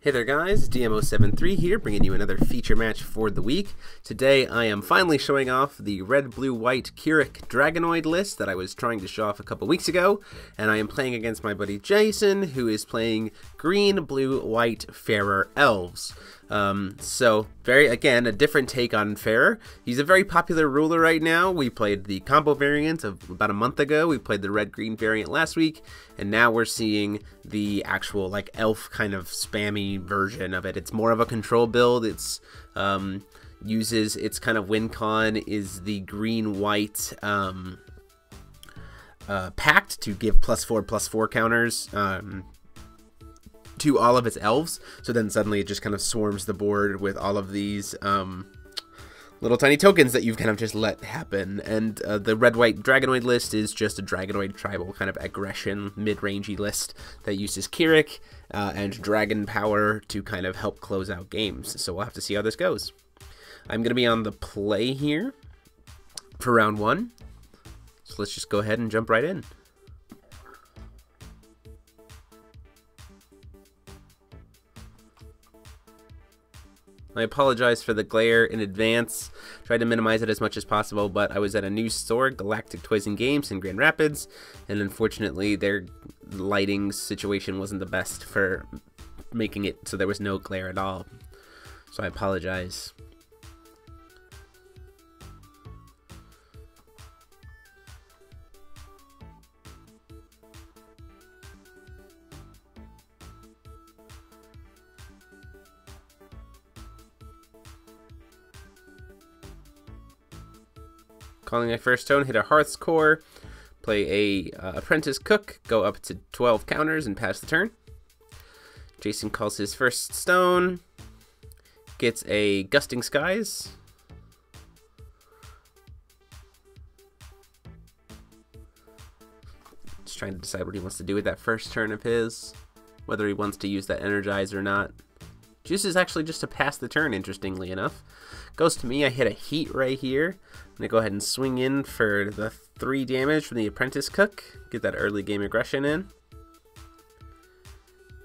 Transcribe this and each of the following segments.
Hey there guys, DMO73 here, bringing you another feature match for the week. Today I am finally showing off the red, blue, white Kirik Dragonoid list that I was trying to show off a couple weeks ago, and I am playing against my buddy Jason, who is playing green, blue, white Faerur Elves. Again, a different take on Faerur. He's a very popular ruler right now. We played the combo variant of about a month ago. We played the red-green variant last week, and now we're seeing the actual like elf kind of spammy version of it. It's more of a control build. It's uses its kind of win con is the green-white pact to give +4/+4 counters to all of its elves, so then suddenly it just kind of swarms the board with all of these little tiny tokens that you've kind of just let happen. And the red-white Dragonoid list is just a Dragonoid tribal kind of aggression mid-rangey list that uses Kirik and dragon power to kind of help close out games. So we'll have to see how this goes. I'm going to be on the play here for round one, so let's just go ahead and jump right in. I apologize for the glare in advance. Tried to minimize it as much as possible, but I was at a new store, Galactic Toys and Games in Grand Rapids, and unfortunately their lighting situation wasn't the best for making it so there was no glare at all. So I apologize. Calling my first stone, hit a Hearth's Core, play a Apprentice Cook, go up to 12 counters and pass the turn. Jason calls his first stone, gets a Gusting Skies. Just trying to decide what he wants to do with that first turn of his, whether he wants to use that Energize or not. Chooses actually just to pass the turn, interestingly enough. Goes to me, I hit a Heat right here. I'm going to go ahead and swing in for the 3 damage from the Apprentice Cook. Get that early game aggression in.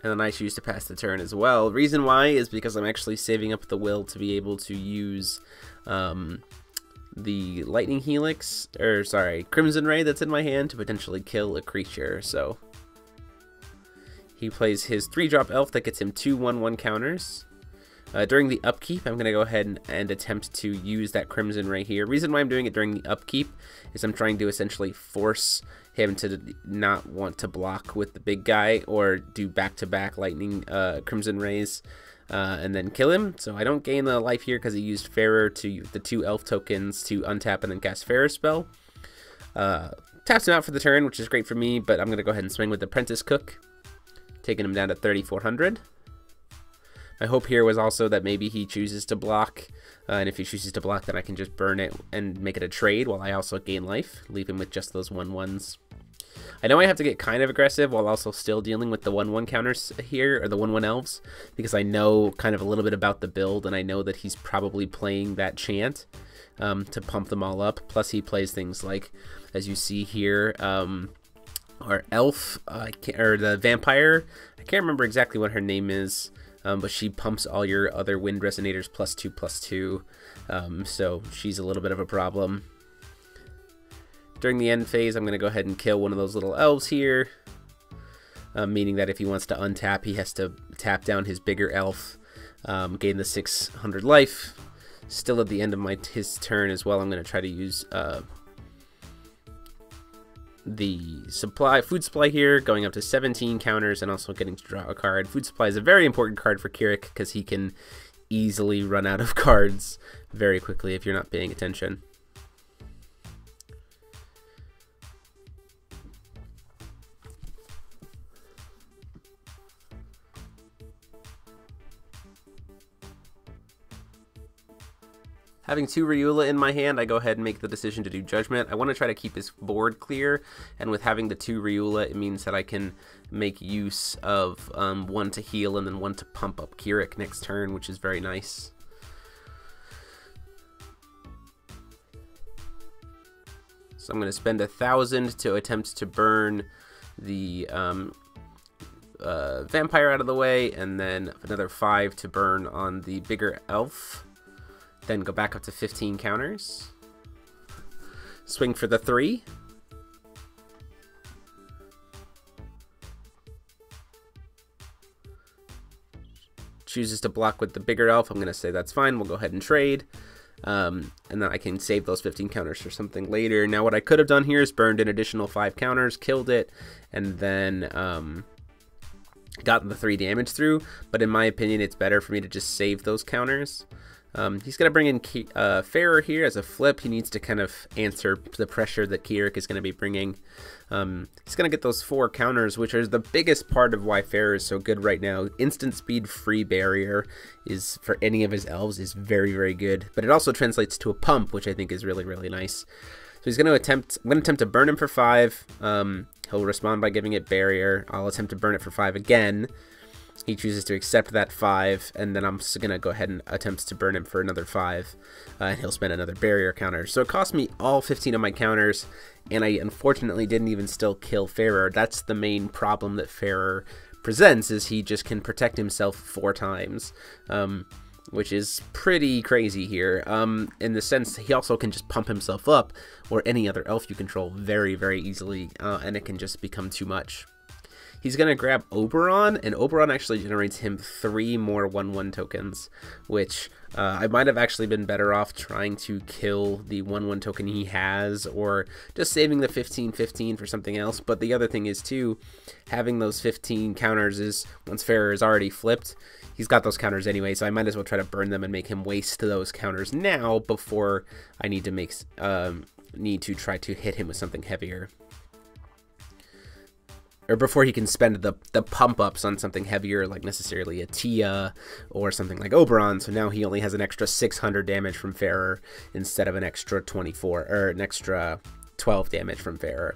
And then I choose to pass the turn as well. Reason why is because I'm actually saving up the will to be able to use the Lightning Helix, or sorry, Crimson Ray that's in my hand to potentially kill a creature, so... He plays his 3-drop elf that gets him 2 1/1 counters. During the upkeep, I'm going to go ahead and attempt to use that Crimson Ray here. Reason why I'm doing it during the upkeep is I'm trying to essentially force him to not want to block with the big guy or do back-to-back Lightning Crimson Rays and then kill him. So I don't gain the life here because he used Faerur to the 2 elf tokens to untap and then cast Faerur spell. Taps him out for the turn, which is great for me, but I'm going to go ahead and swing with the Apprentice Cook, taking him down to 3,400. My hope here was also that maybe he chooses to block, and if he chooses to block, then I can just burn it and make it a trade while I also gain life, leave him with just those 1/1s. I know I have to get kind of aggressive while also still dealing with the 1/1 counters here, or the 1/1 elves, because I know kind of a little bit about the build, and I know that he's probably playing that chant to pump them all up. Plus he plays things like, as you see here, our elf, or the vampire, I can't remember exactly what her name is, but she pumps all your other wind resonators +2/+2, so she's a little bit of a problem. During the end phase, I'm going to go ahead and kill one of those little elves here, meaning that if he wants to untap, he has to tap down his bigger elf, gain the 600 life. Still at the end of his turn as well, I'm going to try to use the food supply here, going up to 17 counters and also getting to draw a card. Food supply is a very important card for Kirik because he can easily run out of cards very quickly if you're not paying attention. Having 2 Riula in my hand, I go ahead and make the decision to do Judgment. I want to try to keep his board clear, and with having the 2 Riula, it means that I can make use of 1 to heal and then 1 to pump up Kirik next turn, which is very nice. So I'm going to spend 1,000 to attempt to burn the vampire out of the way, and then another 5 to burn on the bigger elf. Then go back up to 15 counters. Swing for the 3. Chooses to block with the bigger elf. I'm going to say that's fine. We'll go ahead and trade. And then I can save those 15 counters for something later. Now what I could have done here is burned an additional 5 counters, killed it, and then gotten the 3 damage through. But in my opinion, it's better for me to just save those counters. He's going to bring in Faerur here as a flip. He needs to kind of answer the pressure that Kirik is going to be bringing. He's going to get those 4 counters, which are the biggest part of why Faerur is so good right now. Instant speed free barrier is, for any of his elves, is very, very good. But it also translates to a pump, which I think is really, really nice. So he's going to attempt, I'm going to attempt to burn him for 5. He'll respond by giving it barrier. I'll attempt to burn it for 5 again. He chooses to accept that 5, and then I'm just going to go ahead and attempt to burn him for another 5, and he'll spend another barrier counter. So it cost me all 15 of my counters, and I unfortunately didn't even still kill Faerur. That's the main problem that Faerur presents, is he just can protect himself 4 times, which is pretty crazy here, in the sense he also can just pump himself up, or any other elf you control, very, very easily, and it can just become too much. He's going to grab Oberon, and Oberon actually generates him 3 more 1/1 tokens, which I might have actually been better off trying to kill the 1/1 token he has, or just saving the 15/15 for something else. But the other thing is, too, having those 15 counters is, once Faerur is already flipped, he's got those counters anyway, so I might as well try to burn them and make him waste those counters now before I need to try to hit him with something heavier. Or before he can spend the pump-ups on something heavier, like necessarily a Tia or something like Oberon. So now he only has an extra 600 damage from Faerur instead of an extra 24, or an extra 12 damage from Faerur.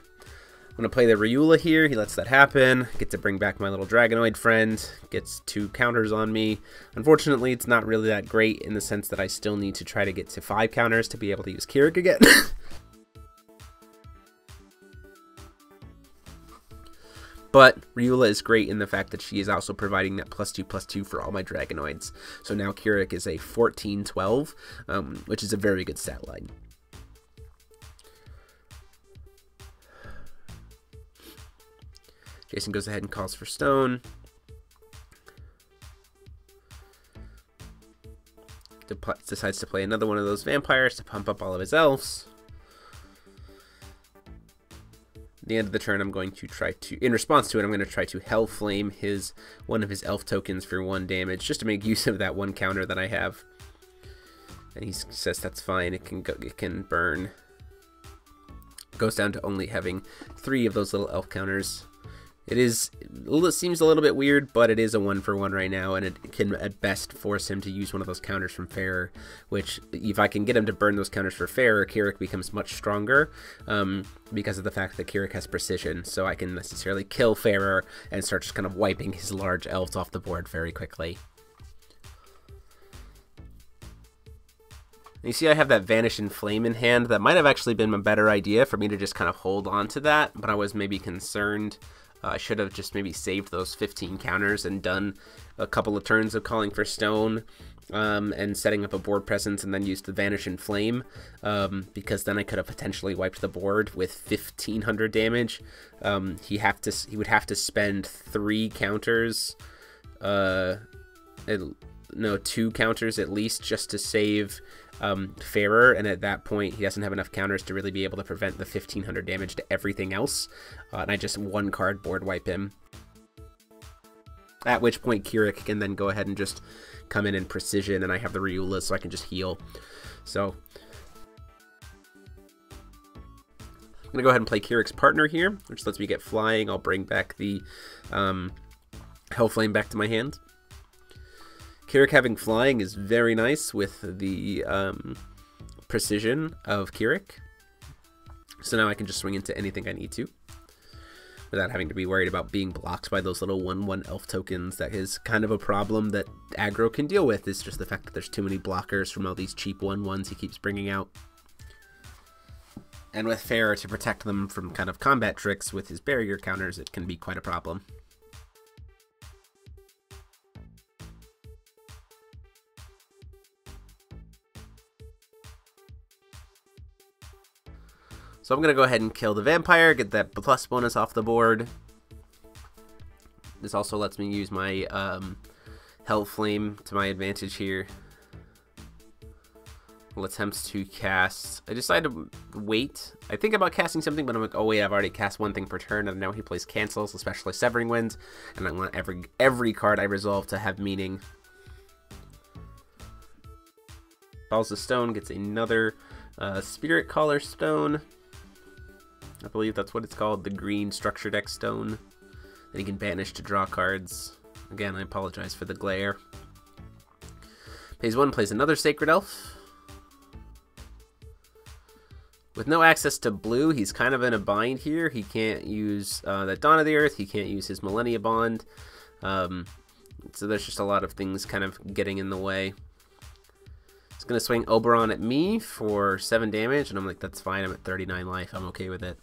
I'm going to play the Riula here. He lets that happen. Get to bring back my little Dragonoid friend. Gets 2 counters on me. Unfortunately, it's not really that great in the sense that I still need to try to get to 5 counters to be able to use Kirik again. But Riula is great in the fact that she is also providing that +2/+2 for all my Dragonoids. So now Kirik is a 14/12, which is a very good stat line. Jason goes ahead and calls for stone. Decides to play another one of those vampires to pump up all of his elves. At the end of the turn, I'm going to try to, in response to it, I'm going to try to Hellflame one of his elf tokens for 1 damage, just to make use of that 1 counter that I have. And he says that's fine. It can burn. Goes down to only having 3 of those little elf counters. It seems a little bit weird, but it is a 1-for-1 right now, and it can at best force him to use one of those counters from Faerur, which, if I can get him to burn those counters for Faerur, Kirik becomes much stronger, because of the fact that Kirik has precision, so I can necessarily kill Faerur and start just kind of wiping his large elves off the board very quickly. You see I have that Vanish in Flame in hand. That might have actually been a better idea for me to just kind of hold on to that, but I was maybe concerned. I should have just maybe saved those 15 counters and done a couple of turns of calling for stone and setting up a board presence, and then used the Vanish in Flame, because then I could have potentially wiped the board with 1,500 damage. He would have to spend 3 counters, no, 2 counters at least, just to save Faerur, and at that point he doesn't have enough counters to really be able to prevent the 1,500 damage to everything else, and I just 1 card board wipe him. At which point Kirik can then go ahead and just come in and precision, and I have the Riula, so I can just heal. So I'm gonna go ahead and play Kirik's partner here, which lets me get flying. I'll bring back the Hellflame back to my hand. Kirik having flying is very nice with the precision of Kirik. So now I can just swing into anything I need to, without having to be worried about being blocked by those little 1/1 elf tokens. That is kind of a problem that aggro can deal with, is just the fact that there's too many blockers from all these cheap 1/1s he keeps bringing out. And with Faerur, to protect them from kind of combat tricks with his barrier counters, it can be quite a problem. So I'm going to go ahead and kill the vampire, get that plus bonus off the board. This also lets me use my Hell Flame to my advantage here. We'll attempt to cast. I decided to wait. I think about casting something, but I'm like, oh wait, I've already cast one thing per turn, and now he plays cancels, especially Severing Winds, and I want every card I resolve to have meaning. Falls the Stone, gets another Spirit Caller Stone. I believe that's what it's called, the green Structure Deck Stone. That he can banish to draw cards. Again, I apologize for the glare. Pays 1, plays another Sacred Elf. With no access to blue, he's kind of in a bind here. He can't use that Dawn of the Earth. He can't use his Millennia Bond. So there's just a lot of things kind of getting in the way. He's going to swing Oberon at me for 7 damage, and I'm like, that's fine. I'm at 39 life. I'm okay with it.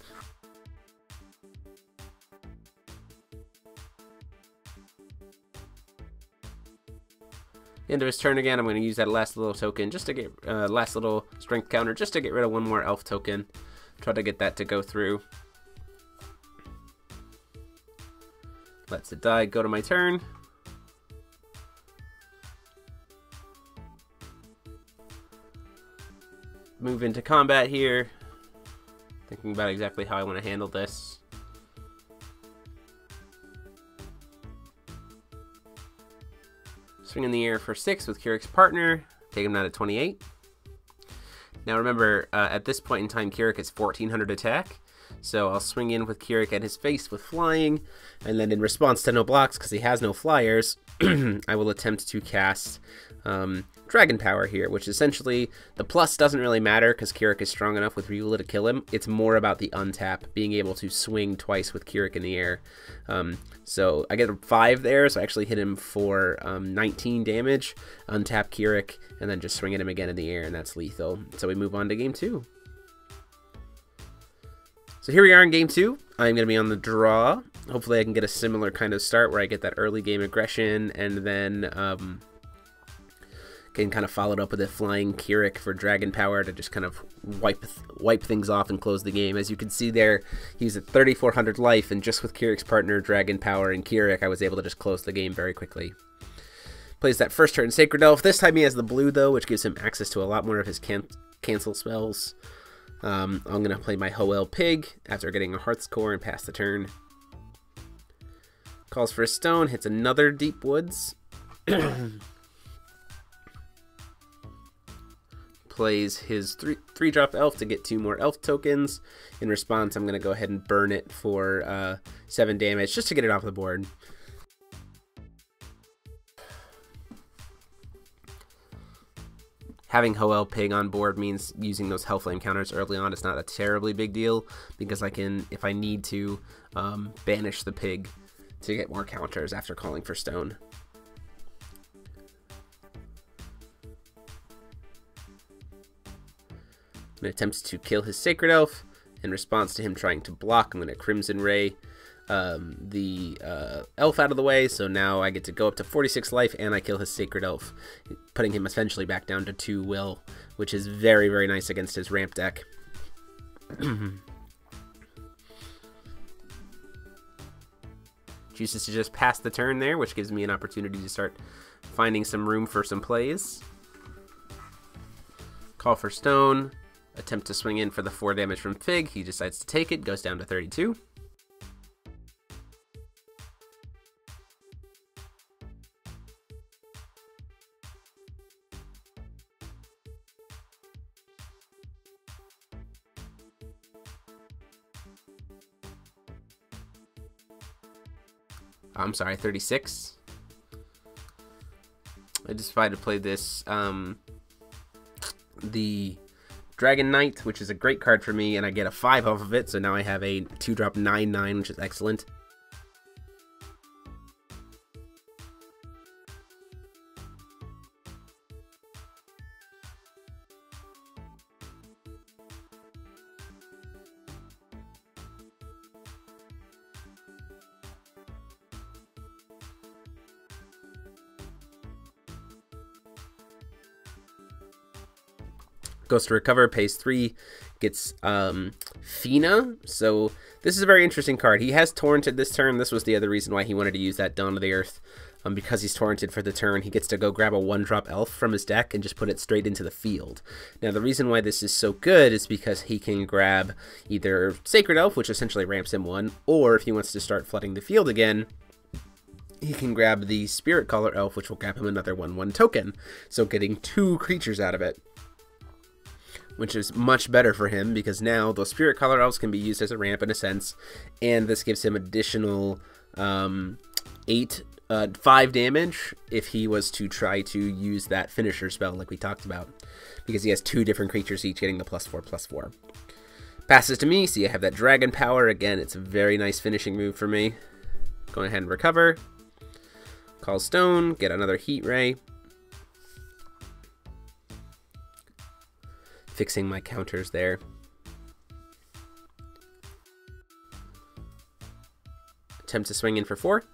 End of his turn again, I'm going to use that last little token just to get last little strength counter just to get rid of one more elf token. Try to get that to go through. Lets it die. Go to my turn. Move into combat here. Thinking about exactly how I want to handle this. Swing in the air for 6 with Kirik's partner. Take him down to 28. Now remember, at this point in time, Kirik is 1400 attack. So I'll swing in with Kirik at his face with flying. And then in response to no blocks, because he has no flyers, I will attempt to cast Dragon Power here, which essentially, the plus doesn't really matter because Kirik is strong enough with Ryula to kill him. It's more about the untap, being able to swing twice with Kirik in the air. So I get a 5 there, so I actually hit him for 19 damage, untap Kirik, and then just swing at him again in the air, and that's lethal. So we move on to game 2. So here we are in game 2. I'm going to be on the draw. Hopefully I can get a similar kind of start where I get that early game aggression, and then can kind of follow it up with a flying Kirik for Dragon Power to just kind of wipe things off and close the game. As you can see there, he's at 3,400 life, and just with Kirik's partner, Dragon Power, and Kirik, I was able to just close the game very quickly. Plays that first turn Sacred Elf. This time he has the blue, though, which gives him access to a lot more of his cancel spells. I'm going to play my Hoel Pig after getting a Hearth's Core and pass the turn. Calls for a stone, hits another Deep Woods. Plays his 3-drop elf to get 2 more elf tokens. In response, I'm going to go ahead and burn it for 7 damage just to get it off the board. Having Hoel Pig on board means using those Hellflame counters early on is not a terribly big deal, because I can, if I need to, banish the pig to get more counters after calling for stone. I'm going to attempt to kill his Sacred Elf. In response to him trying to block, I'm going to Crimson Ray the elf out of the way, so now I get to go up to 46 life, and I kill his Sacred Elf, putting him essentially back down to 2 will, which is very, very nice against his ramp deck. Chooses to just pass the turn there, which gives me an opportunity to start finding some room for some plays. Call for stone. Attempt to swing in for the 4 damage from Fig. He decides to take it, goes down to 32. I'm sorry, 36. I decided to play this, the Dragon Knight, which is a great card for me, and I get a 5 off of it, so now I have a 2-drop 9/9, which is excellent. Goes to recover, pays 3, gets Fina. So this is a very interesting card. He has Torrented this turn. This was the other reason why he wanted to use that Dawn of the Earth. Because he's Torrented for the turn, he gets to go grab a 1-drop elf from his deck and just put it straight into the field. Now, the reason why this is so good is because he can grab either Sacred Elf, which essentially ramps him 1, or if he wants to start flooding the field again, he can grab the Spirit Caller Elf, which will grab him another 1/1 token. So getting 2 creatures out of it, which is much better for him because now those Spirit Caller Elves can be used as a ramp in a sense, and this gives him additional 5 damage if he was to try to use that finisher spell like we talked about, because he has 2 different creatures each getting the +4/+4. Passes to me, so you have that dragon power. Again, it's a very nice finishing move for me. Go ahead and recover. Call Stone, get another Heat Ray. Fixing my counters there. Attempt to swing in for 4.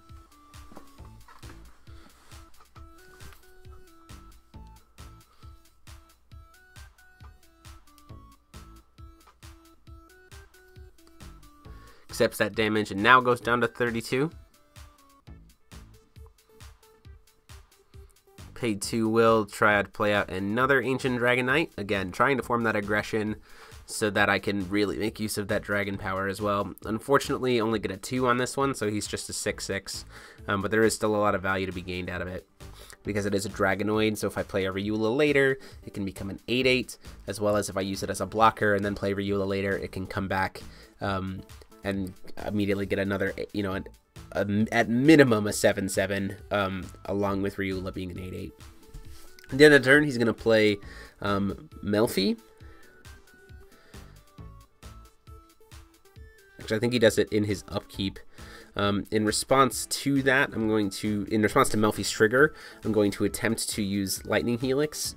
Accepts that damage and now goes down to 32. Paid 2 will try to play out another Ancient Dragon Knight. Again, trying to form that aggression so that I can really make use of that dragon power as well. Unfortunately, only get a 2 on this one, so he's just a 6/6. But there is still a lot of value to be gained out of it, because it is a Dragonoid, so if I play a Riula later, it can become an 8/8, as well as if I use it as a blocker and then play Riula later, it can come back and immediately get another, you know, at minimum a 7/7, along with Riula being an 8/8. At the end of the turn, he's going to play Melfi. Actually, I think he does it in his upkeep. In response to that, in response to Melfi's trigger, I'm going to attempt to use Lightning Helix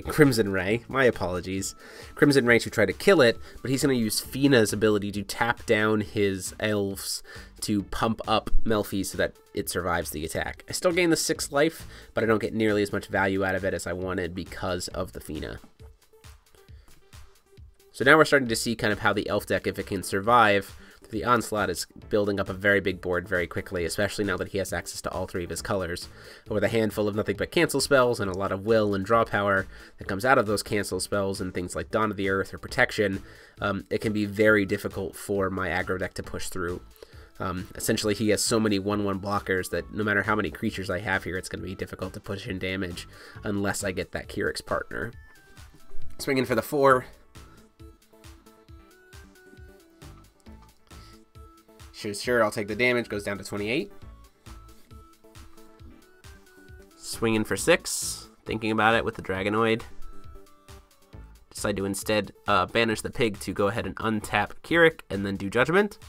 Crimson Ray, my apologies. Crimson Ray to try to kill it, but he's going to use Fina's ability to tap down his elves to pump up Melfi so that it survives the attack. I still gain the 6 life, but I don't get nearly as much value out of it as I wanted because of the Fina. So now we're starting to see kind of how the elf deck, if it can survive the onslaught, is building up a very big board very quickly, especially now that he has access to all 3 of his colors. With a handful of nothing but cancel spells and a lot of will and draw power that comes out of those cancel spells and things like Dawn of the Earth or Protection, it can be very difficult for my aggro deck to push through. Essentially, he has so many 1/1 blockers that no matter how many creatures I have here, it's going to be difficult to push in damage unless I get that Kirik's partner. Swinging for the 4. Sure, I'll take the damage, goes down to 28. Swinging for 6, thinking about it with the Dragonoid. Decide to instead banish the pig to go ahead and untap Kirik and then do Judgment.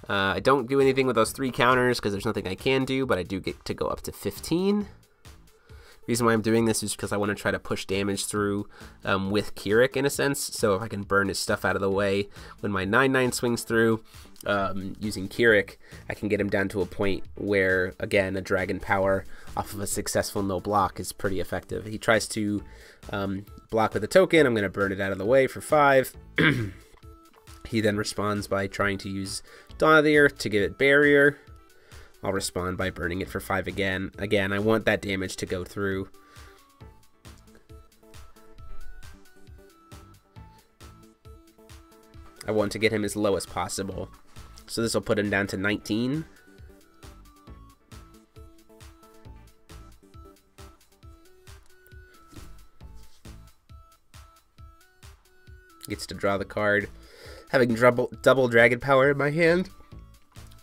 I don't do anything with those 3 counters because there's nothing I can do, but I do get to go up to 15. Reason why I'm doing this is because I want to try to push damage through with Kirik in a sense. So if I can burn his stuff out of the way when my 9/9 swings through, using Kirik, I can get him down to a point where, again, a dragon power off of a successful no block is pretty effective. He tries to block with a token. I'm going to burn it out of the way for 5. He then responds by trying to use Dawn of the Earth to give it barrier. I'll respond by burning it for 5 again. Again, I want that damage to go through. I want to get him as low as possible. So this will put him down to 19. Gets to draw the card. Having double dragon power in my hand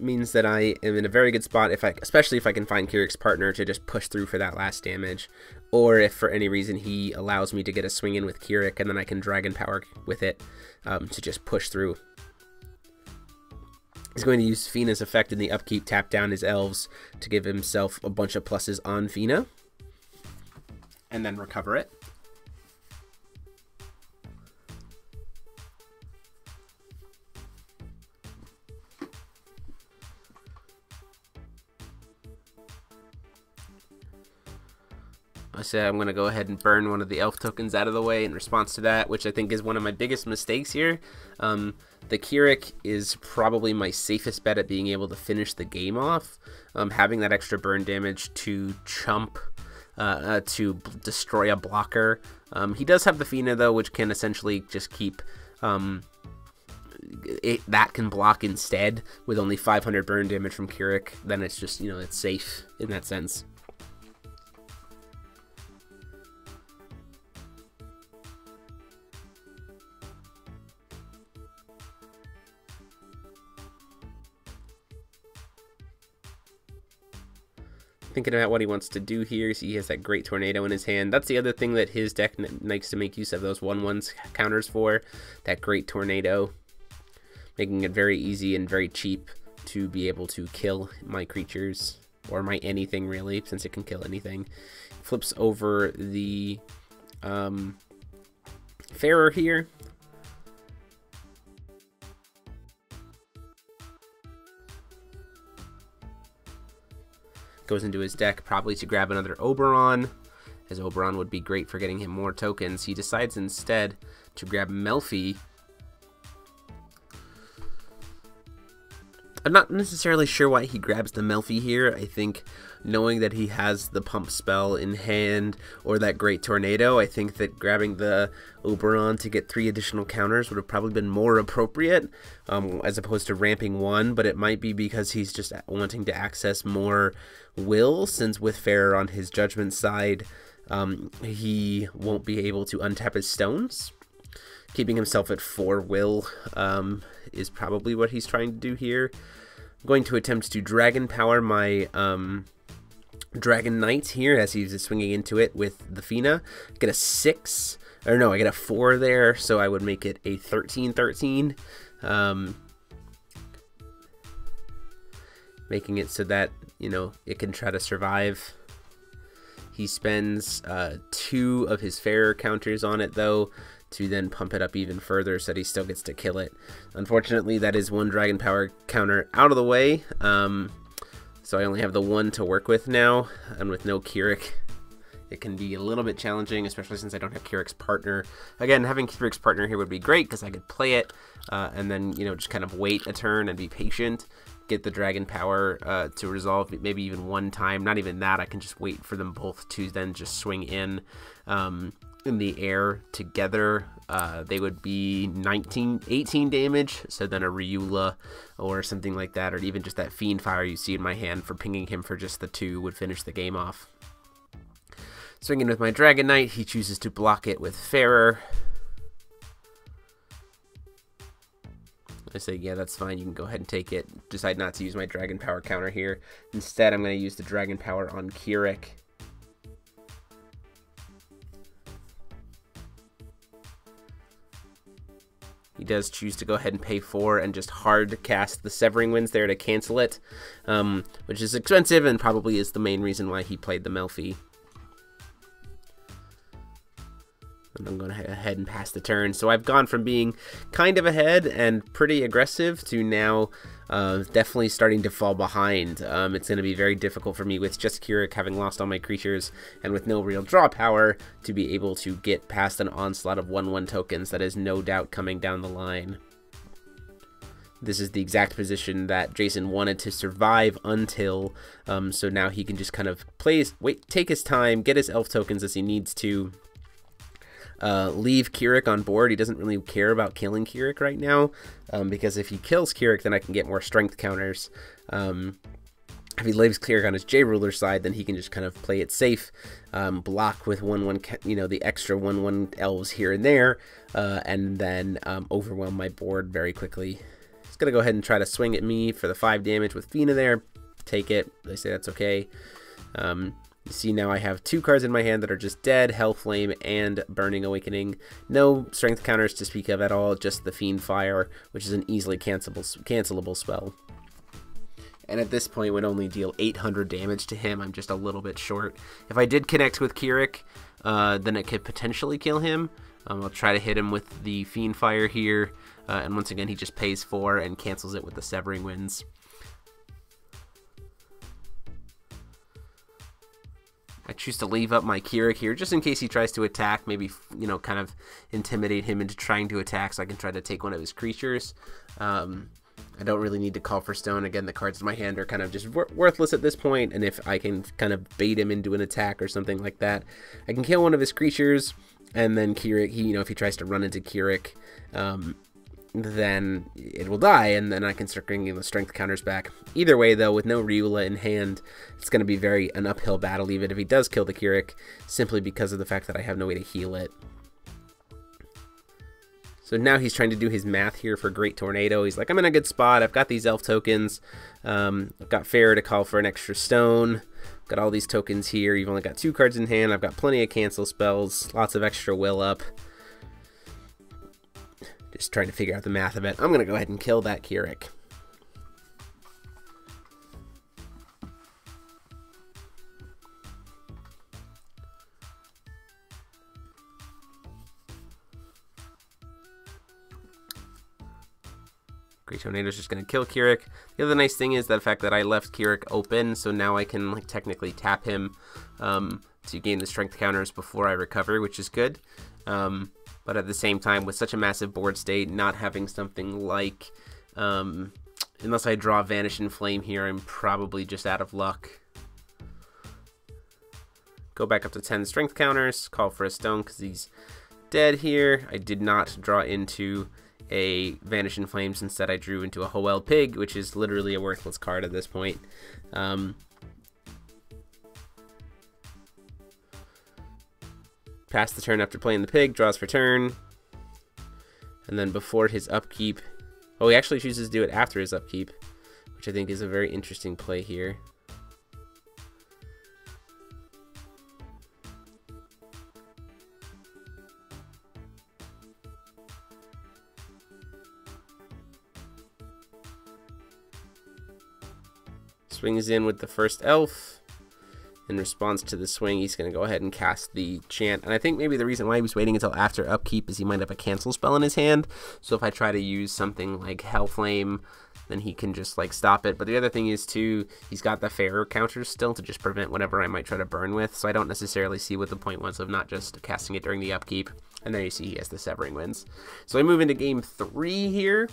means that I am in a very good spot, especially if I can find Kirik's partner to just push through for that last damage, or if for any reason he allows me to get a swing in with Kirik and then I can dragon power with it to just push through. He's going to use Fina's effect in the upkeep, tap down his elves to give himself a bunch of pluses on Fina, and then recover it. I said I'm going to go ahead and burn one of the elf tokens out of the way in response to that, which I think is one of my biggest mistakes here. The Kirik is probably my safest bet at being able to finish the game off. Having that extra burn damage to chump, to destroy a blocker. He does have the Fina though, which can essentially just keep... that can block instead with only 500 burn damage from Kirik. Then it's just, you know, it's safe in that sense. Thinking about what he wants to do here. So he has that great tornado in his hand. That's the other thing that his deck likes to make use of those 1/1s counters for. That great tornado, making it very easy and very cheap to be able to kill my creatures, or my anything really, since it can kill anything. Flips over the Faerur here. Goes into his deck probably to grab another Oberon, as Oberon would be great for getting him more tokens. He decides instead to grab Melfi. I'm not necessarily sure why he grabs the Melfi here. I think knowing that he has the pump spell in hand or that great tornado, I think that grabbing the Oberon to get 3 additional counters would have probably been more appropriate, as opposed to ramping 1, but it might be because he's just wanting to access more will, since with Faerur on his judgment side, he won't be able to untap his stones. Keeping himself at 4 will is probably what he's trying to do here. I'm going to attempt to Dragon Power my Dragon Knight here as he's swinging into it with the Fina. Get a 6, or no, I get a 4 there, so I would make it a 13/13. Making it so that, you know, it can try to survive. He spends 2 of his Faerur counters on it, though, to then pump it up even further so that he still gets to kill it. Unfortunately, that is 1 Dragon Power counter out of the way. So I only have the 1 to work with now, and with no Kirik, it can be a little bit challenging, especially since I don't have Kirik's partner. Again, having Kirik's partner here would be great, because I could play it, and then, you know, just kind of wait a turn and be patient. Get the Dragon Power to resolve maybe even 1 time. Not even that, I can just wait for them both to then just swing in the air together. They would be 18 damage, so then a Ryula or something like that, or even just that Fiend Fire you see in my hand for pinging him for just the 2 would finish the game off. Swinging with my Dragon Knight, he chooses to block it with Faerur. I say, yeah, that's fine, you can go ahead and take it. Decide not to use my Dragon Power counter here. Instead, I'm going to use the Dragon Power on Kirik. He does choose to go ahead and pay 4 and just hard cast the Severing Winds there to cancel it, which is expensive and probably is the main reason why he played the Melfi. And I'm going to go ahead and pass the turn. So I've gone from being kind of ahead and pretty aggressive to now definitely starting to fall behind. It's going to be very difficult for me with just Kirik having lost all my creatures and with no real draw power to be able to get past an onslaught of 1/1 tokens that is no doubt coming down the line. This is the exact position that Jason wanted to survive until, so now he can just kind of take his time, get his elf tokens as he needs to, leave Kirik on board. He doesn't really care about killing Kirik right now, because if he kills Kirik, then I can get more strength counters. If he leaves Kirik on his J-Ruler side, then he can just kind of play it safe, block with 1/1, you know, the extra 1/1 elves here and there, and then overwhelm my board very quickly. He's gonna go ahead and try to swing at me for the 5 damage with Fina there. Take it. They say that's okay. You see now I have 2 cards in my hand that are just dead, Hellflame and Burning Awakening. No strength counters to speak of at all, just the Fiend Fire, which is an easily cancelable spell. And at this point would only deal 800 damage to him. I'm just a little bit short. If I did connect with Kirik, then it could potentially kill him. I'll try to hit him with the Fiend Fire here, and once again he just pays 4 and cancels it with the Severing Winds. I choose to leave up my Kirik here just in case he tries to attack, maybe, you know, kind of intimidate him into trying to attack so I can try to take one of his creatures. I don't really need to call for stone. Again, the cards in my hand are kind of just worthless at this point, and if I can kind of bait him into an attack or something like that, I can kill one of his creatures, and then Kirik, you know, if he tries to run into Kirik, then it will die, and then I can start bringing the strength counters back. Either way, though, with no Riula in hand, it's going to be an uphill battle, even if he does kill the Kirik, simply because of the fact that I have no way to heal it. So now he's trying to do his math here for Great Tornado. He's like, I'm in a good spot. I've got these elf tokens. I've got Faerur to call for an extra stone. Got all these tokens here. You've only got 2 cards in hand. I've got plenty of cancel spells. Lots of extra will up. Just trying to figure out the math of it. I'm going to go ahead and kill that Kirik. Great Tornado's just going to kill Kirik. The other nice thing is the fact that I left Kirik open, so now I can like technically tap him to gain the strength counters before I recover, which is good. But at the same time, with such a massive board state, not having something like, unless I draw Vanish in Flame here, I'm probably just out of luck. Go back up to 10 strength counters, call for a stone because he's dead here. I did not draw into a Vanish in Flames. Instead, I drew into a Hoel Pig, which is literally a worthless card at this point. Pass the turn after playing the pig, draws for turn. And then before his upkeep, oh, he actually chooses to do it after his upkeep, which I think is a very interesting play here. Swings in with the first elf. In response to the swing, he's going to go ahead and cast the chant. And I think maybe the reason why he was waiting until after upkeep is he might have a cancel spell in his hand. So if I try to use something like Hellflame, then he can just like stop it. But the other thing is too, he's got the Faerur counters still to just prevent whatever I might try to burn with. So I don't necessarily see what the point was of not just casting it during the upkeep. And there you see he has the Severing Winds. So I move into game 3 here.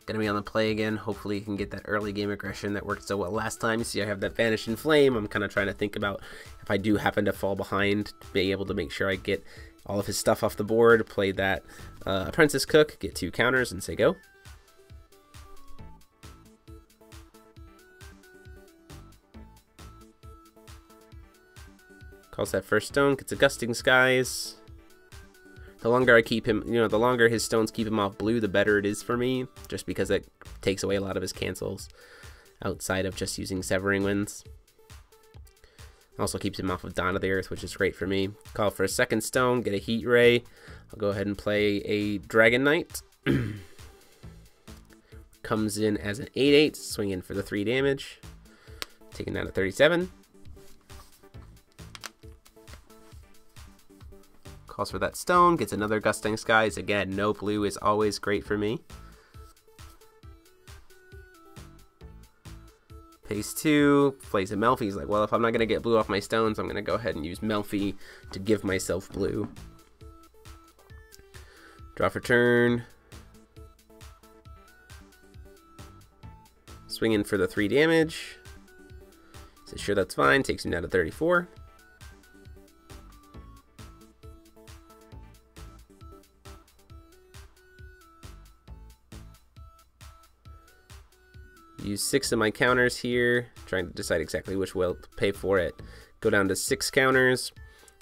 Gonna be on the play again. Hopefully he can get that early game aggression that worked so well last time. You see I have that Vanish in Flame. I'm kind of trying to think about if I do happen to fall behind, be able to make sure I get all of his stuff off the board, play that Apprentice Cook, get 2 counters, and say go. Calls that first stone, gets a Gusting Skies. The longer I keep him, the longer his stones keep him off blue, the better it is for me, just because it takes away a lot of his cancels outside of just using Severing Winds. Also keeps him off of Dawn of the Earth, which is great for me. Call for a second stone, get a Heat Ray. I'll go ahead and play a Dragon Knight. Comes in as an 8/8, swinging for the 3 damage. Taking down to 37. Calls for that stone, gets another Gusting Skies. Again, no blue is always great for me. Pays 2, plays a Melfi. He's like, well, if I'm not going to get blue off my stones, I'm going to go ahead and use Melfi to give myself blue. Draw for turn. Swing in for the 3 damage. Says, sure, that's fine. Takes him down to 34. Use 6 of my counters here, trying to decide exactly which will to pay for it. Go down to 6 counters,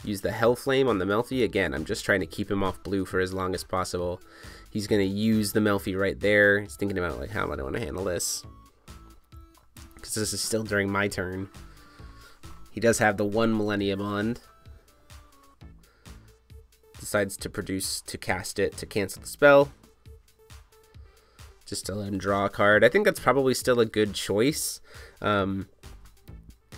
use the Hellflame on the Melfi. Again, I'm just trying to keep him off blue for as long as possible. He's going to use the Melfi right there. He's thinking about like, how am I going to handle this? Because this is still during my turn. He does have the 1 Millennia Bond. Decides to cast it to cancel the spell. Just to let him draw a card. I think that's probably still a good choice. The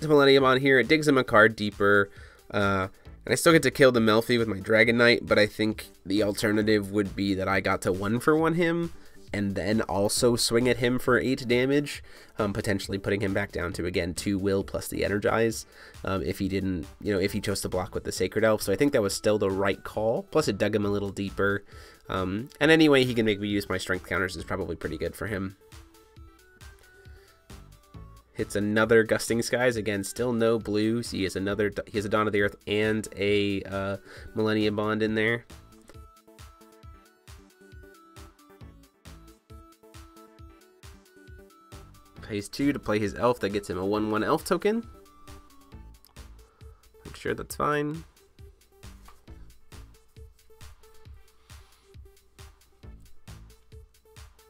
Millennium on here, it digs him a card deeper. And I still get to kill the Melfi with my Dragon Knight, but I think the alternative would be that I got to 1-for-1 him and then also swing at him for 8 damage, potentially putting him back down to, again, 2 will plus the energize, if he didn't, if he chose to block with the Sacred Elf. So I think that was still the right call, plus it dug him a little deeper, and any way he can make me use my strength counters is probably pretty good for him. Hits another Gusting Skies, again, still no blues. He has a Dawn of the Earth and a Millennium Bond in there. Pays 2 to play his elf. That gets him a 1/1 elf token. Make sure that's fine.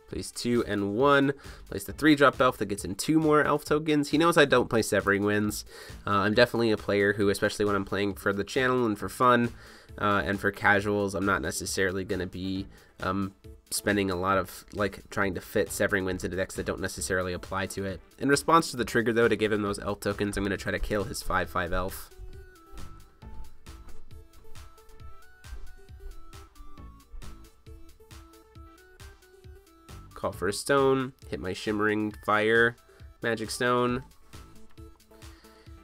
Plays 2 and 1. Plays the 3-drop elf that gets him 2 more elf tokens. He knows I don't play Severing Winds. I'm definitely a player who, especially when I'm playing for the channel and for fun and for casuals, I'm not necessarily going to be spending a lot of trying to fit Severing Winds into decks that don't necessarily apply to it. In response to the trigger, though, to give him those elf tokens, I'm going to try to kill his 5/5 elf. Call for a stone, hit my Shimmering Fire Magic Stone,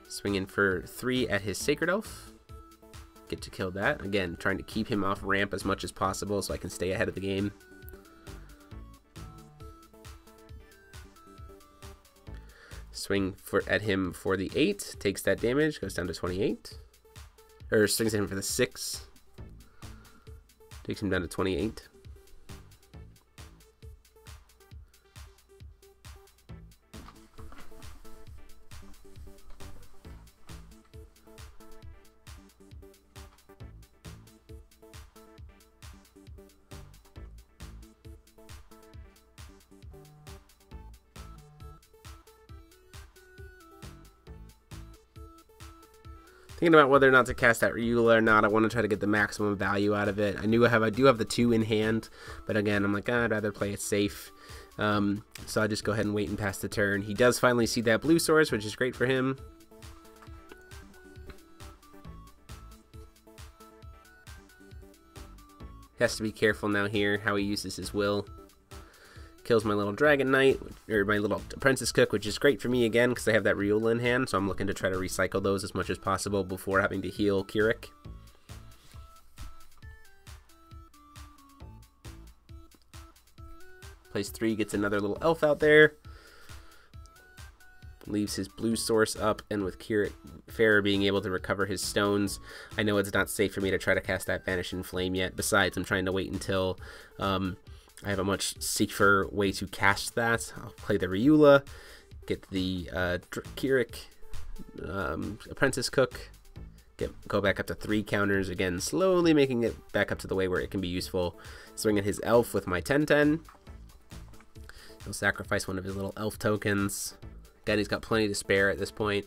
swing in for 3 at his Sacred Elf, get to kill that. Again, trying to keep him off ramp as much as possible so I can stay ahead of the game. Swing at him for the 8, takes that damage, goes down to 28. Or swings at him for the 6, takes him down to 28. Thinking about whether or not to cast that Ryula or not. I want to try to get the maximum value out of it. I do have the 2 in hand, but again, I'm like, I'd rather play it safe. So I'll just go ahead and wait and pass the turn. He does finally see that blue source, which is great for him. Has to be careful now here how he uses his will. Kills my little Dragon Knight, or my little Apprentice Cook, which is great for me again because I have that Ryula in hand, so I'm looking to try to recycle those as much as possible before having to heal Kirik. Plays 3, gets another little elf out there. Leaves his blue source up, and with Faerur being able to recover his stones, I know it's not safe for me to try to cast that Vanish in Flame yet. Besides, I'm trying to wait until I have a much safer way to cast that. I'll play the Ryula, get the Kirik Apprentice Cook, go back up to 3 counters, again slowly making it back up to the way where it can be useful. Swing at his elf with my 10/10. He'll sacrifice one of his little elf tokens. Again, he's got plenty to spare at this point.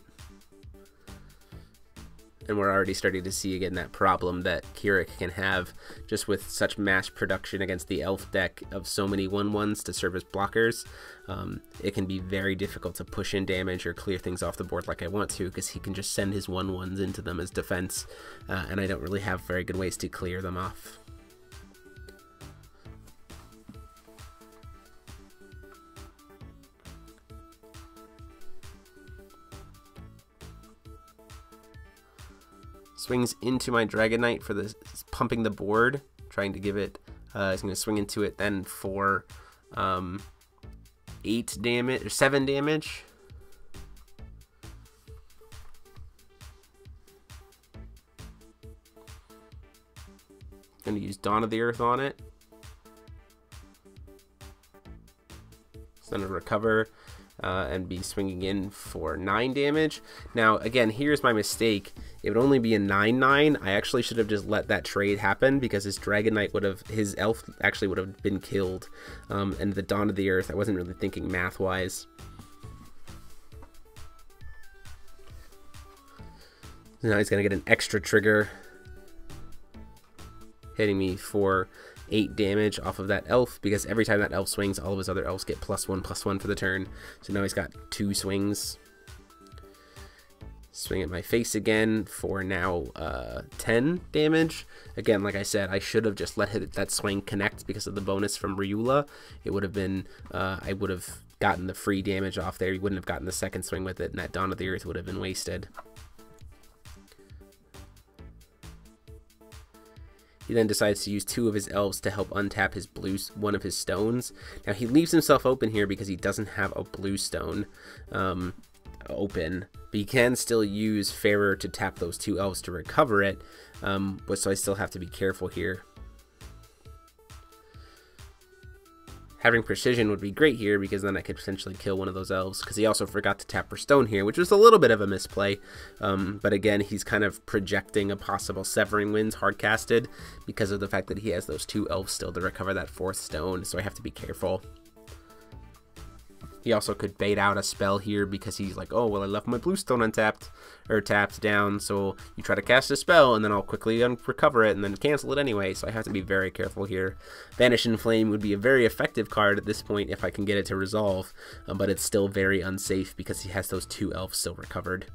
And we're already starting to see again that problem that Kirik can have just with such mass production against the elf deck of so many 1/1s to serve as blockers. It can be very difficult to push in damage or clear things off the board like I want to, because he can just send his 1/1s into them as defense, and I don't really have very good ways to clear them off. Swings into my Dragon Knight for the pumping the board, trying to give it. He's going to swing into it then for 8 damage or 7 damage. Going to use Dawn of the Earth on it. It's going to recover and be swinging in for 9 damage. Now, again, here's my mistake. It would only be a 9/9. I actually should have just let that trade happen, because his Dragon Knight his elf actually would have been killed. And the Dawn of the Earth, I wasn't really thinking math-wise. Now he's going to get an extra trigger, hitting me for 8 damage off of that elf, because every time that elf swings, all of his other elves get +1/+1 for the turn. So now he's got 2 swings. Swing at my face again for now 10 damage. Again, like I said, I should have just let that swing connect because of the bonus from Ryula. It would have been, I would have gotten the free damage off there. You wouldn't have gotten the second swing with it, and that Dawn of the Earth would have been wasted. He then decides to use 2 of his elves to help untap his one of his stones. Now he leaves himself open here because he doesn't have a blue stone open, but he can still use Faerur to tap those 2 elves to recover it, so I still have to be careful here. Having precision would be great here because then I could potentially kill one of those elves, because he also forgot to tap for stone here, which was a little bit of a misplay. But again, he's kind of projecting a possible Severing Winds hard-casted because of the fact that he has those 2 elves still to recover that 4th stone, so I have to be careful. He also could bait out a spell here because he's like, oh, well, I left my blue stone untapped, or tapped down, so you try to cast a spell, and then I'll quickly recover it, and then cancel it anyway, so I have to be very careful here. Vanish in Flame would be a very effective card at this point if I can get it to resolve, but it's still very unsafe because he has those 2 elves still recovered.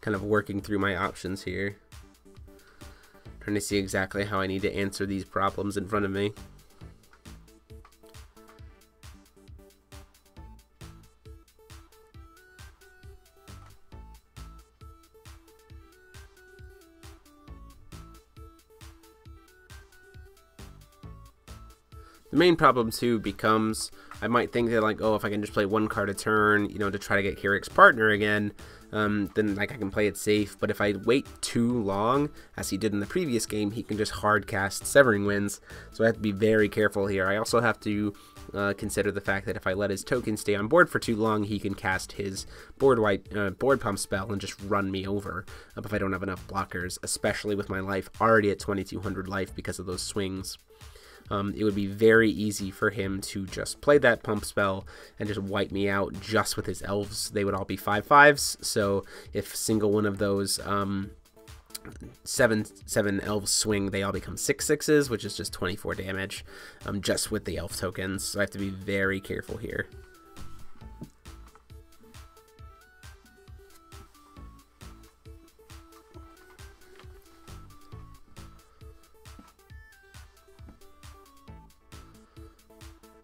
Kind of working through my options here, trying to see exactly how I need to answer these problems in front of me. The main problem too becomes, I might think that like, oh, if I can just play 1 card a turn, you know, to try to get Kirik's partner again, then like I can play it safe. But if I wait too long, as he did in the previous game, he can just hard cast Severing Winds. So I have to be very careful here. I also have to consider the fact that if I let his token stay on board for too long, he can cast his board pump spell and just run me over if I don't have enough blockers, especially with my life already at 2200 life because of those swings. It would be very easy for him to just play that pump spell and just wipe me out just with his elves. They would all be 5/5s, so if single one of those 7/7 elves swing, they all become 6/6s, which is just 24 damage just with the elf tokens, so I have to be very careful here.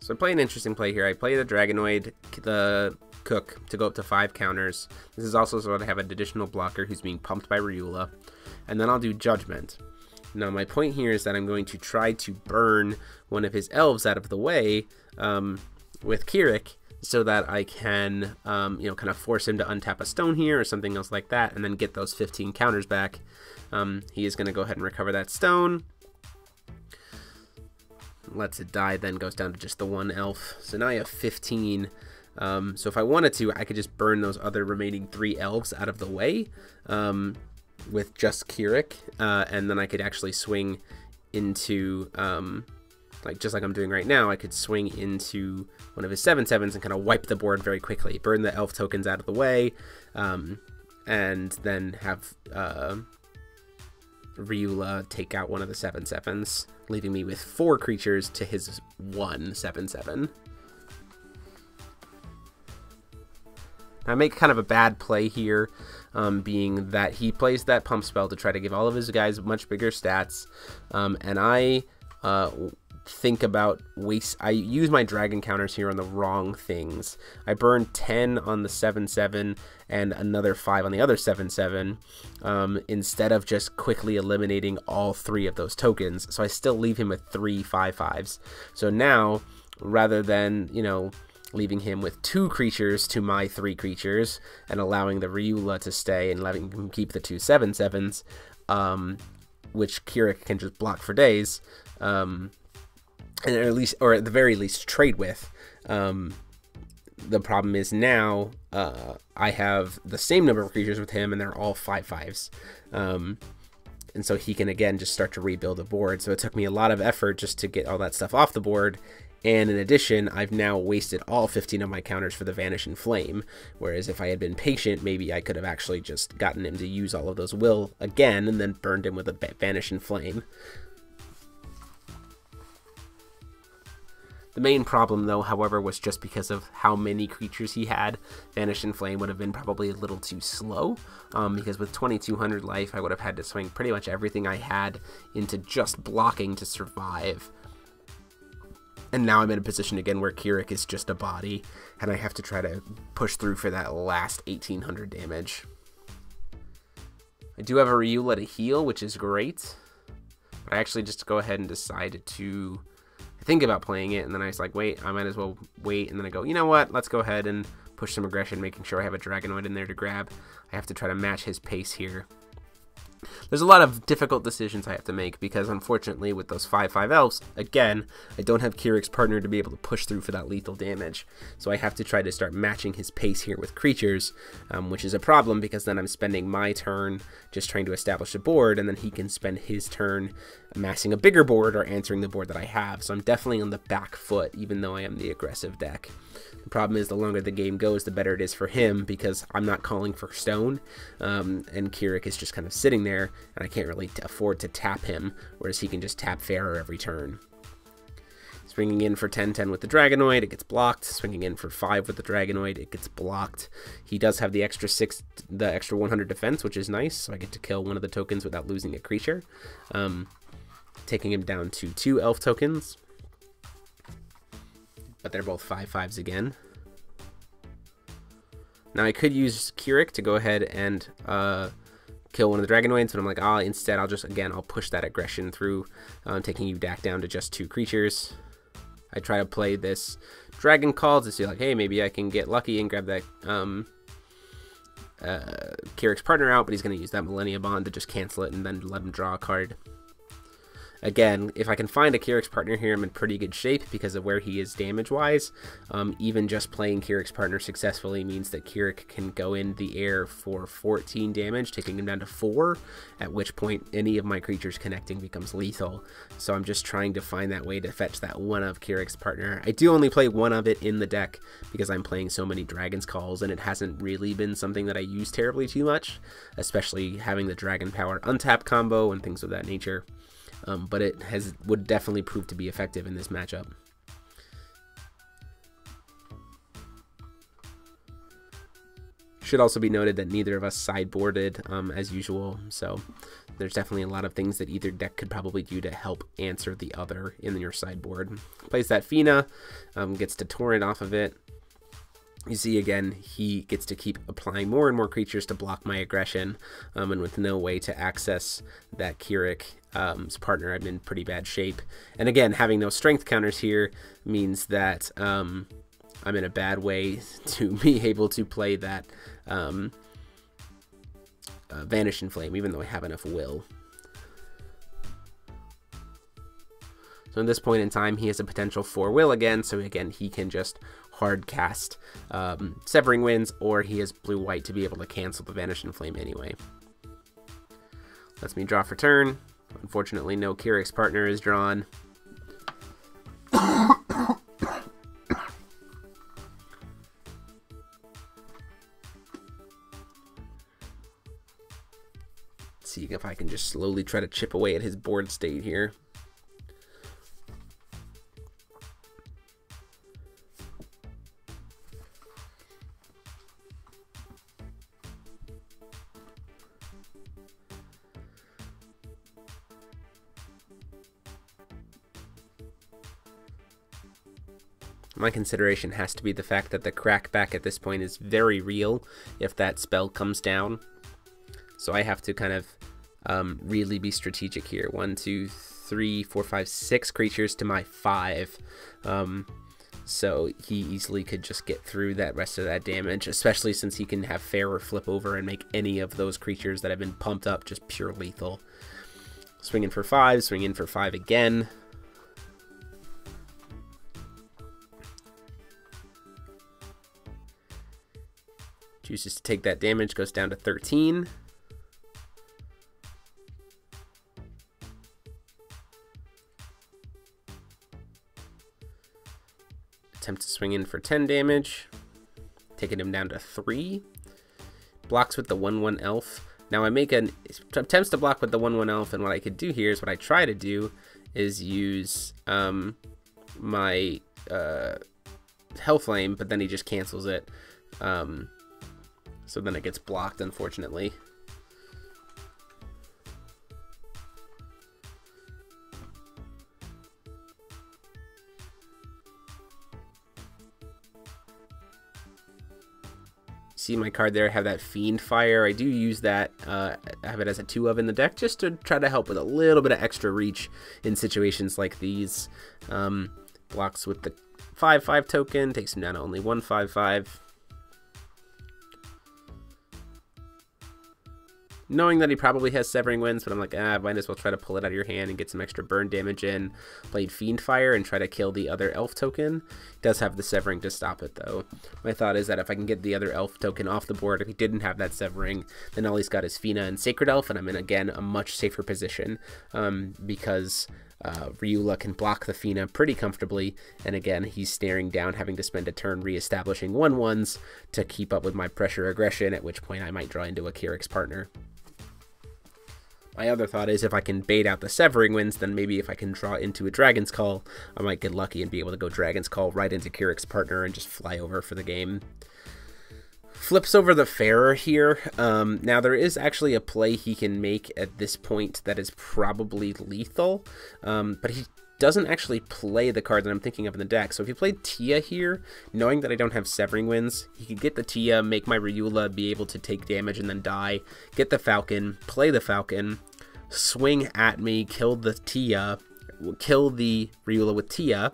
So I play an interesting play here. I play the Dragonoid, the Cook, to go up to 5 counters. This is also so that I have an additional blocker who's being pumped by Ryula. And then I'll do Judgment. Now my point here is that I'm going to try to burn one of his elves out of the way with Kirik, so that I can, you know, kind of force him to untap a stone here or something else like that, and then get those 15 counters back. He is going to go ahead and recover that stone. Lets it die, then goes down to just the 1 elf. So now I have 15. So if I wanted to, I could just burn those other remaining 3 elves out of the way with just Kirik, and then I could actually swing into, just like I'm doing right now, I could swing into one of his 7/7s and kind of wipe the board very quickly, burn the elf tokens out of the way, and then have Ryula take out one of the 7/7s, leaving me with 4 creatures to his 1 7/7. I make kind of a bad play here, being that he plays that pump spell to try to give all of his guys much bigger stats, and I think about I use my dragon counters here on the wrong things. I burn 10 on the 7/7 and another 5 on the other 7/7 instead of just quickly eliminating all 3 of those tokens. So I still leave him with 3 5/5s. So now, rather than, you know, leaving him with 2 creatures to my 3 creatures and allowing the Ryula to stay and letting him keep the 2 7/7s, which Kirik can just block for days, and at least, or at the very least, trade with. The problem is now I have the same number of creatures with him, and they're all 5/5s. And so he can, again, just start to rebuild the board. So it took me a lot of effort just to get all that stuff off the board. And in addition, I've now wasted all 15 of my counters for the Vanish and Flame. Whereas if I had been patient, maybe I could have actually just gotten him to use all of those will again and then burned him with a Vanish and Flame. The main problem, though, however, was just because of how many creatures he had. Vanish and Flame would have been probably a little too slow, because with 2200 life, I would have had to swing pretty much everything I had into just blocking to survive. And now I'm in a position again where Kirik is just a body, and I have to try to push through for that last 1800 damage. I do have a RUW let it heal, which is great, but I actually just go ahead and decide to think about playing it, and then I was like, wait, I might as well wait, and then I go, you know what, let's go ahead and push some aggression, making sure I have a Dragonoid in there to grab. I have to try to match his pace here. There's a lot of difficult decisions I have to make, because unfortunately with those 5/5 elves, again, I don't have Kirik's partner to be able to push through for that lethal damage. So I have to try to start matching his pace here with creatures, which is a problem, because then I'm spending my turn just trying to establish a board, and then he can spend his turn amassing a bigger board or answering the board that I have. So I'm definitely on the back foot, even though I am the aggressive deck. The problem is the longer the game goes, the better it is for him, because I'm not calling for stone, and Kirik is just kind of sitting there, and I can't really afford to tap him, whereas he can just tap Faerur every turn. Swinging in for 10/10 with the Dragonoid, it gets blocked. Swinging in for 5 with the Dragonoid, it gets blocked. He does have the extra 100 defense, which is nice, so I get to kill one of the tokens without losing a creature, taking him down to 2 elf tokens. But they're both 5/5s again. Now I could use Kirik to go ahead and kill one of the Dragonoids, but I'm like, instead I'll push that aggression through, taking you back down to just 2 creatures. I try to play this Dragon Call to see, like, hey, maybe I can get lucky and grab that Kirik's partner out, but he's going to use that Millennia Bond to just cancel it and then let him draw a card. Again, if I can find a Kirik's partner here, I'm in pretty good shape because of where he is damage-wise. Even just playing Kirik's partner successfully means that Kirik can go in the air for 14 damage, taking him down to 4, at which point any of my creatures connecting becomes lethal. So I'm just trying to find that way to fetch that one of Kirik's partner. I do only play one of it in the deck because I'm playing so many Dragon's Calls, and it hasn't really been something that I use terribly too much, especially having the Dragon Power untap combo and things of that nature. But it would definitely prove to be effective in this matchup. Should also be noted that neither of us sideboarded as usual, so there's definitely a lot of things that either deck could probably do to help answer the other in your sideboard. Plays that Fina, gets to torrent off of it. You see, again, he gets to keep applying more and more creatures to block my aggression, and with no way to access that Kirik's partner, I'm in pretty bad shape. And again, having no strength counters here means that I'm in a bad way to be able to play that Vanish and Flame, even though I have enough will. So at this point in time, he has a potential for will again, so again, he can just hard cast Severing Winds, or he has blue-white to be able to cancel the Vanish and Flame anyway. Lets me draw for turn. Unfortunately, no Kirik's partner is drawn. See if I can just slowly try to chip away at his board state here. My consideration has to be the fact that the crackback at this point is very real if that spell comes down. So I have to kind of really be strategic here. 1, 2, 3, 4, 5, 6 creatures to my 5. So he easily could just get through that rest of that damage, especially since he can have Faerur flip over and make any of those creatures that have been pumped up just pure lethal. Swing in for 5, swing in for 5 again. Chooses to take that damage, goes down to 13. Attempt to swing in for 10 damage, taking him down to 3. Blocks with the 1/1 elf. Now I make an attempts to block with the 1/1 elf, and what I could do here is what I try to do is use my Hellflame, but then he just cancels it. So then it gets blocked, unfortunately. See my card there, I have that Fiend Fire. I do use that, I have it as a 2 of in the deck just to try to help with a little bit of extra reach in situations like these. Blocks with the 5/5 token, takes him down to only 1/5/5. Knowing that he probably has Severing Winds, but I'm like, might as well try to pull it out of your hand and get some extra burn damage in. Played Fiend Fire and try to kill the other elf token. It does have the Severing to stop it, though. My thought is that if I can get the other elf token off the board, if he didn't have that Severing, then all he's got is Fina and Sacred Elf, and I'm in, again, a much safer position because Ryula can block the Fina pretty comfortably, and again, he's staring down, having to spend a turn re-establishing 1/1s to keep up with my pressure aggression, at which point I might draw into a Kirik's Partner. My other thought is if I can bait out the Severing Winds, then maybe if I can draw into a Dragon's Call, I might get lucky and be able to go Dragon's Call right into Kirik's Partner and just fly over for the game. Flips over the Faerur here. Now there is actually a play he can make at this point that is probably lethal, but he doesn't actually play the card that I'm thinking of in the deck. So if he played Tia here, knowing that I don't have Severing Winds, he could get the Tia, make my Ryula be able to take damage and then die, get the Falcon, play the Falcon, swing at me, kill the Tia, kill the Ryula with Tia,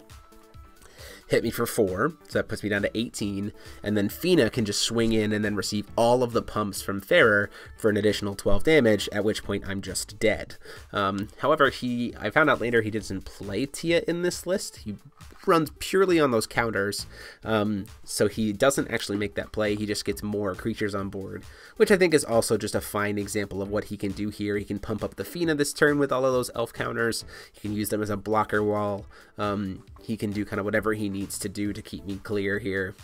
hit me for 4, so that puts me down to 18, and then Fina can just swing in and then receive all of the pumps from Faerur for an additional 12 damage, at which point I'm just dead. However, I found out later he doesn't play Tia in this list. He runs purely on those counters, so he doesn't actually make that play. He just gets more creatures on board, which I think is also just a fine example of what he can do here. He can pump up the Fina this turn with all of those elf counters. He can use them as a blocker wall. He can do kind of whatever he needs to do to keep me clear here.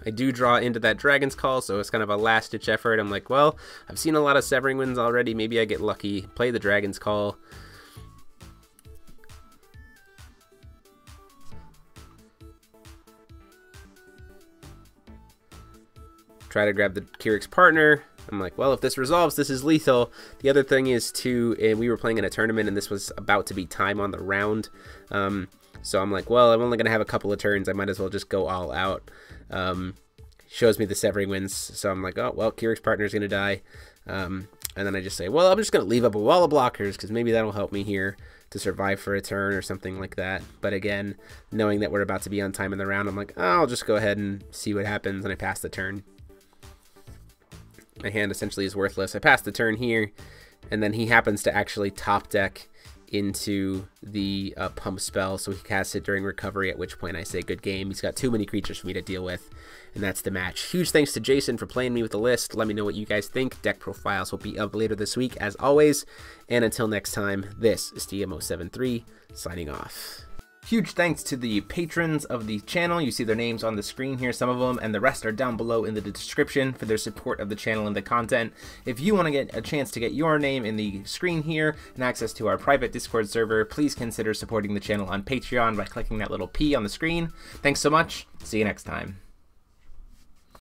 I do draw into that Dragon's Call, so it's kind of a last-ditch effort. I'm like, well, I've seen a lot of Severing Winds already. Maybe I get lucky. Play the Dragon's Call. Try to grab the Kirik's Partner. I'm like, well, if this resolves, this is lethal. The other thing is, too, we were playing in a tournament, and this was about to be time on the round. So I'm like, well, I'm only going to have a couple of turns. I might as well just go all out. Shows me the Severing Winds, so I'm like, oh, well, Kirik's Partner is going to die. And then I just say, well, I'm just going to leave up a wall of blockers, because maybe that'll help me here to survive for a turn or something like that. But again, knowing that we're about to be on time in the round, I'm like, oh, I'll just go ahead and see what happens, and I pass the turn. My hand essentially is worthless. I pass the turn here, and then he happens to actually top deck into the pump spell, so he casts it during recovery, at which point I say good game. He's got too many creatures for me to deal with, and that's the match. Huge thanks to Jason for playing me with the list. Let me know what you guys think. Deck profiles will be up later this week, as always, and until next time, this is DMO73, signing off. Huge thanks to the patrons of the channel. You see their names on the screen here, some of them, and the rest are down below in the description for their support of the channel and the content. If you want to get a chance to get your name in the screen here and access to our private Discord server, please consider supporting the channel on Patreon by clicking that little P on the screen. Thanks so much. See you next time.